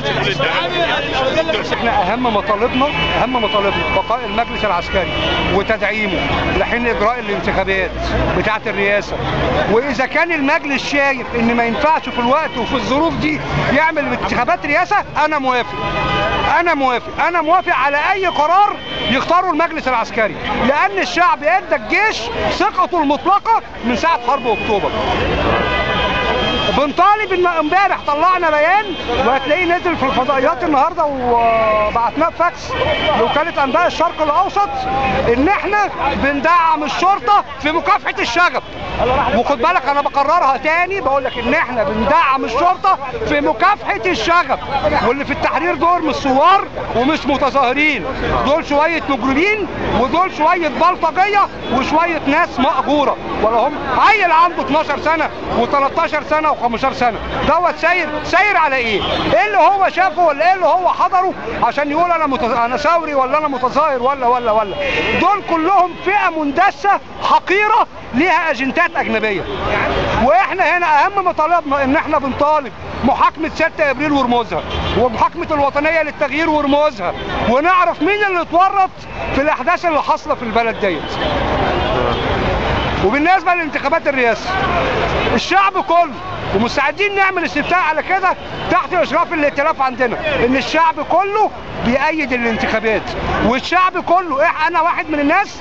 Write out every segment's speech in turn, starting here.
يقدرش يقول التهم. احنا اهم مطالبنا بقاء المجلس العسكري وتدعيمه لحين اجراء الانتخابات بتاعه الرئاسه. واذا كان المجلس شايف ان ما ينفعش في الوقت وفي الظروف دي يعمل انتخابات رئاسه، انا موافق على اي قرار يختاره المجلس العسكري، لان الشعب ادى الجيش ثقته المطلقه من ساعه حرب اكتوبر. بنطالب امبارح طلعنا بيان وهتلاقيه نزل في الفضائيات النهارده وبعتناه فاكس لوكاله انباء الشرق الاوسط ان احنا بندعم الشرطه في مكافحه الشغب. وخد بالك انا بكررها تاني، بقول لك ان احنا بندعم الشرطه في مكافحه الشغب، واللي في التحرير دول مش ثوار ومش متظاهرين، دول شويه مجرمين ودول شويه بلطجيه وشويه ناس مأجوره، ولا هم عيل عنده 12 سنه و13 سنه و15 سنه دوت ساير على ايه اللي هو شافه ولا ايه اللي هو حضره عشان يقول انا ثوري ولا انا متظاهر ولا دول كلهم فئه مندسه حقيره ليها اجندات اجنبيه. واحنا هنا اهم مطالبنا ان احنا بنطالب محاكمه 6 ابريل ورموزها ومحاكمه الوطنيه للتغيير ورموزها، ونعرف مين اللي اتورط في الاحداث اللي حاصله في البلد ديت. وبالنسبه لانتخابات الرئاسه، الشعب كله ومستعدين نعمل استفتاء على كده تحت اشراف الائتلاف عندنا، ان الشعب كله بيأيد الانتخابات، والشعب كله انا واحد من الناس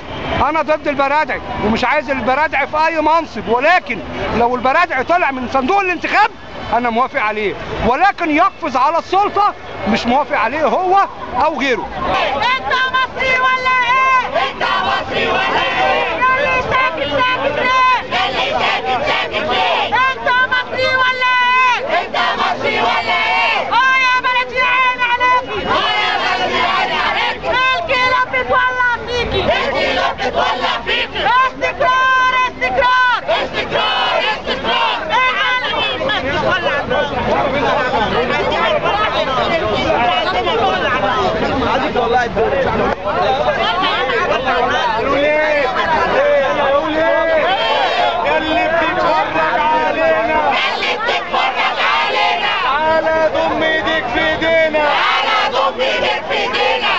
انا ضد البرادعي ومش عايز البرادعي في اي منصب، ولكن لو البرادعي طلع من صندوق الانتخاب انا موافق عليه، ولكن يقفز على السلطه مش موافق عليه هو او غيره. انت مصري ولا ايه؟ انت مصري ولا ايه؟ ياللي ساكت ليه؟ ياللي ساكت ليه؟ انت مصري ولا ايه؟ انت مصري ولا ايه؟ يا بلدي عيني عليكي، يا بلدي عيني عليكي، الكلاب بتولع فيكي، الكلاب بتولع فيكي، استقرار استقرار استقرار استقرار، العالم بتولع اللي بتتفرج علينا تعالى ضم ايديك في ايدينا، تعالى ضم ايديك في ايدينا،